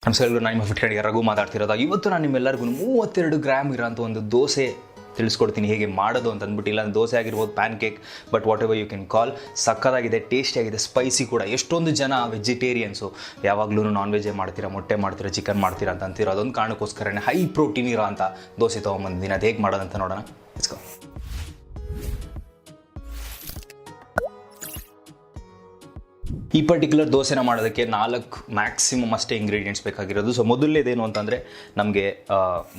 ನಮಸ್ಕಾರ, ನಾನು ನಿಮ್ಮ ಕನ್ನಡಿಗ ರಘು ಮಾತಾಡ್ತಿರೋದು. ಇವತ್ತು ನಾನು ನಿಮ್ಮೆಲ್ಲರಿಗೂ 32 ಗ್ರಾಮ್ ಇರೋಂಥ ಒಂದು ದೋಸೆ ತಿಳಿಸ್ಕೊಡ್ತೀನಿ ಹೇಗೆ ಮಾಡೋದು ಅಂತ ಅಂದ್ಬಿಟ್ಟು. ಇಲ್ಲ ದೋಸೆ ಆಗಿರ್ಬೋದು, pancake, but whatever you can call. ಸಕ್ಕತ್ತಾಗಿದೆ, ಟೇಸ್ಟಿಯಾಗಿದೆ, ಸ್ಪೈಸಿ ಕೂಡ. ಎಷ್ಟೊಂದು ಜನ ವೆಜಿಟೇರಿಯನ್ಸು ಯಾವಾಗಲೂ ನಾನ್ ವೆಜ್ಜೇ ಮಾಡ್ತೀರಾ, ಮೊಟ್ಟೆ ಮಾಡ್ತೀರಾ, ಚಿಕನ್ ಮಾಡ್ತೀರಾ ಅಂತ ಅಂತೀರೋ. ಅದೊಂದು ಕಾರಣಕ್ಕೋಸ್ಕರನೇ ಹೈ ಪ್ರೋಟೀನ್ ಇರೋ ಅಂಥ ದೋಸೆ ತೊಗೊಂಬಂದಿದ್ದೀನಿ. ಅದು ಹೇಗೆ ಮಾಡೋದಂತ ನೋಡೋಣ. Let's go. ಈ ಪರ್ಟಿಕ್ಯುಲರ್ ದೋಸೆನ ಮಾಡೋದಕ್ಕೆ 4 ಮ್ಯಾಕ್ಸಿಮಮ್ ಅಷ್ಟೇ ಇಂಗ್ರೀಡಿಯೆಂಟ್ಸ್ ಬೇಕಾಗಿರೋದು. ಸೊ ಮೊದಲನೇದೇನು ಅಂತಂದರೆ ನಮಗೆ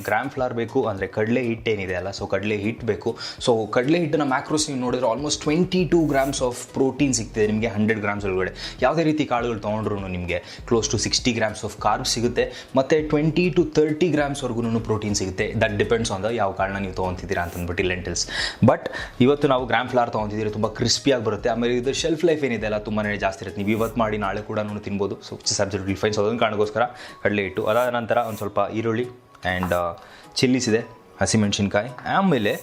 ಗ್ರಾಮ್ ಫ್ಲಾರ್ ಬೇಕು, ಅಂದರೆ ಕಡಲೆ ಹಿಟ್ಟು ಏನಿದೆ ಅಲ್ಲ, ಸೊ ಕಡಲೆ ಹಿಟ್ಟು ಬೇಕು. ಸೊ ಕಡಲೆ ಹಿಟ್ಟನ್ನು ಮ್ಯಾಕ್ರೋಸ್ ನೀವು ನೋಡಿದ್ರೆ ಆಲ್ಮೋಸ್ಟ್ 22 ಗ್ರಾಮ್ಸ್ ಆಫ್ ಪ್ರೋಟೀನ್ ಸಿಗ್ತಿದೆ ನಿಮಗೆ 100 ಗ್ರಾಮ್ಸ್ ಒಳಗಡೆ. ಯಾವುದೇ ರೀತಿ ಕಾಳುಗಳು ತೊಗೊಂಡ್ರು ನಿಮಗೆ close to 60 grams of carbs ಸಿಗುತ್ತೆ, ಮತ್ತು 20 to 30 ಗ್ರಾಮ್ಸ್ವರೆಗೂ ಪ್ರೋಟೀನ್ ಸಿಗುತ್ತೆ. ದಟ್ ಡಿಪೆಂಡ್ಸ್ ಆನ್ ದ ಯಾವ ಕಾಳನ್ನ ನೀವು ತೊಗೊತಿದ್ದೀರಾ ಅಂತಂದ್ಬಿಟ್ಟು ಲೆಂಟಿಲ್ಸ್. ಬಟ್ ಇವತ್ತು ನಾವು ಗ್ರಾಮ್ ಫ್ಲಾರ್ ತೊಗೊತಿದ್ದೀರಿ, ತುಂಬ ಕ್ರಿಸ್ಪಿಯಾಗಿ ಬರುತ್ತೆ. ಆಮೇಲೆ ಇದು ಶೆಲ್ಫ್ ಲೈಫ್ ಏನಿದೆ ಅಲ್ಲ, ತುಂಬಾ ಜಾಸ್ತಿ ಇರುತ್ತೆ. ನೀವು ಇವತ್ತು ಮಾಡಿ ನಾಳೆ ಕೂಡ ತಿನ್ಬೋದು. ಸೊ ಸಬ್ಜೆಕ್ಟ್ ಫೈನ್ಸ್ ಅದೊಂದು ಕಾರಣಕ್ಕೋಸ್ಕರ ಕಡಲೆ ಹಿಟ್ಟು. ಅದಾದ ನಂತರ ಒಂದು ಸ್ವಲ್ಪ ಈರುಳ್ಳಿ ಆ್ಯಂಡ್ ಚಿಲ್ಲೀಸ್ ಇದೆ, ಹಸಿಮೆಣ್ಸಿನ್ಕಾಯಿ. ಆಮೇಲೆ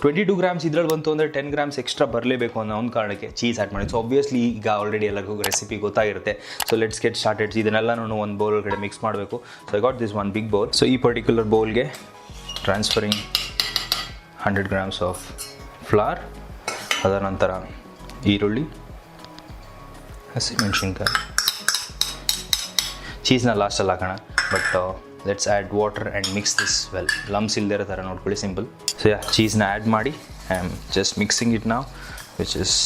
22 ಗ್ರಾಮ್ಸ್ ಇದ್ರಲ್ಲಿ ಬಂತು ಅಂದರೆ 10 ಗ್ರಾಮ್ಸ್ ಎಕ್ಸ್ಟ್ರಾ ಬರಲೇಬೇಕು ಅನ್ನೋ ಒಂದು ಕಾರಣಕ್ಕೆ ಚೀಸ್ ಆ್ಯಡ್ ಮಾಡಿ. ಸೊ ಆಬ್ವಿಯಸ್ಲಿ ಈಗ ಆಲ್ರೆಡಿ ಎಲ್ಲರಿಗೂ ರೆಸಿಪಿ ಗೊತ್ತಾಗಿರುತ್ತೆ. So let's get started. ಇದನ್ನೆಲ್ಲ ಒಂದು ಬೌಲ್ ಒಳಗಡೆ ಮಿಕ್ಸ್ ಮಾಡಬೇಕು. So I got this one big bowl. So ಈ ಪರ್ಟಿಕ್ಯುಲರ್ ಬೌಲ್ಗೆ ಟ್ರಾನ್ಸ್ಫರಿಂಗ್ 100 ಗ್ರಾಮ್ಸ್ ಆಫ್ ಫ್ಲಾರ್, ಅದರ ನಂತರ ಈರುಳ್ಳಿ, ಹಸಿಮೆಣ್ಸಿನ್ಕಾಯಿ, ಚೀಸ್ನ ಲಾಸ್ಟಲ್ಲಿ ಹಾಕೋಣ. But let's add water and mix this well. Lumps ಇಲ್ಲದೇ ಇರೋ ಥರ ನೋಡ್ಕೊಳ್ಳಿ, ಸಿಂಪಲ್. ಸೊ ಚೀಸ್ನ ಆ್ಯಡ್ ಮಾಡಿ I am just mixing it ನಾವ್, which is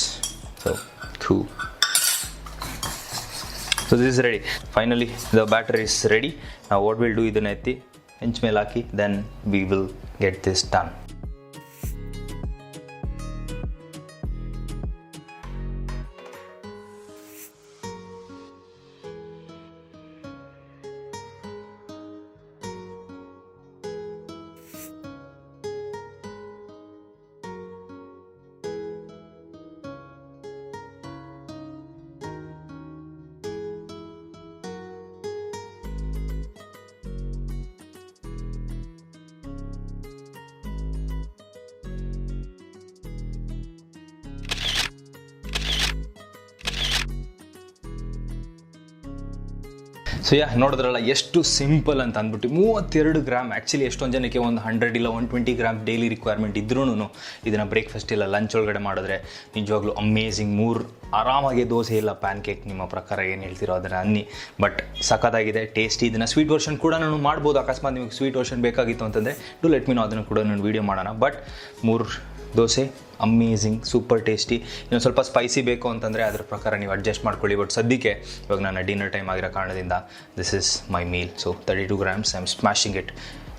so this is ready. Finally the batter is ready. ನಾವು ವಾಟ್ ವಿಲ್ ಡೂ, ಇದನ್ನು ಎತ್ತಿ ಹೆಂಚ್ ಮೇಲೆ ಹಾಕಿ then we will get this done. So ನೋಡಿದ್ರಲ್ಲ ಎಷ್ಟು ಸಿಂಪಲ್ ಅಂತ ಅಂದ್ಬಿಟ್ಟು. 32 ಗ್ರಾಮ್. ಆ್ಯಕ್ಚುಲಿ ಎಷ್ಟೊಂದು ಜನಕ್ಕೆ ಒಂದು 100 ಇಲ್ಲ 120 ಗ್ರಾಮ್ ಡೈಲಿ ರಿಕ್ವೈರ್ಮೆಂಟ್ ಇದ್ರೂ ಇದನ್ನು ಬ್ರೇಕ್ಫಾಸ್ಟ್ ಇಲ್ಲ ಲಂಚ್ ಒಳಗಡೆ ಮಾಡಿದ್ರೆ ನಿಜವಾಗ್ಲೂ ಅಮೇಝಿಂಗ್. 3 ಆರಾಮಾಗಿ ದೋಸೆ ಇಲ್ಲ ಪ್ಯಾನ್ ಕೇಕ್, ನಿಮ್ಮ ಪ್ರಕಾರ ಏನು ಹೇಳ್ತಿರೋ ಅದನ್ನು ಅನ್ನಿ. ಬಟ್ ಸಖತ್ತಾಗಿದೆ, ಟೇಸ್ಟಿ. ಇದನ್ನು ಸ್ವೀಟ್ ವರ್ಷನ್ ಕೂಡ ನಾನು ಮಾಡ್ಬೋದು. ಅಕಸ್ಮಾತ್ ನಿಮಗೆ ಸ್ವೀಟ್ ವರ್ಷನ್ ಬೇಕಾಗಿತ್ತು ಅಂತಂದರೆ ಡು ಲೆಟ್ ಮಿ ನೋ, ಅದನ್ನು ಕೂಡ ನಾನು ವೀಡಿಯೋ ಮಾಡೋಣ. But 3 dosa amazing, super tasty. ಇನ್ನೊಂದು ಸ್ವಲ್ಪ ಸ್ಪೈಸಿ ಬೇಕು ಅಂತಂದರೆ ಅದ್ರ ಪ್ರಕಾರ ನೀವು ಅಡ್ಜಸ್ಟ್ ಮಾಡ್ಕೊಳ್ಳಿ. ಬಟ್ ಸದ್ಯಕ್ಕೆ ಇವಾಗ ನಾನು ಡಿನ್ನರ್ ಟೈಮ್ ಆಗಿರೋ ಕಾರಣದಿಂದ this is my meal. So 32 grams I am smashing it.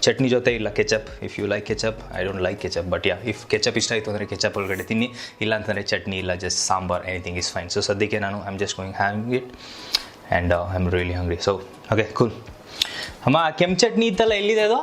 Chutney ಜೊತೆ ಇಲ್ಲ ketchup, if you like ketchup. I don't like ketchup, but if ketchup ಇಷ್ಟ ಆಯಿತು ಅಂದರೆ ಕೆಚಪ್ ಒಳಗಡೆ ತಿನ್ನಿ, ಇಲ್ಲ ಅಂತಂದರೆ ಚಟ್ನಿ ಇಲ್ಲ just sambar, anything is fine. So ಸದ್ಯಕ್ಕೆ ನಾನು I am just going hang it and I am really hungry. So okay cool. ಅಮ್ಮ ಕೆಂಪು ಚಟ್ನಿ ಇತ್ತಲ್ಲ, ಎಲ್ಲಿದೆ ಅದು?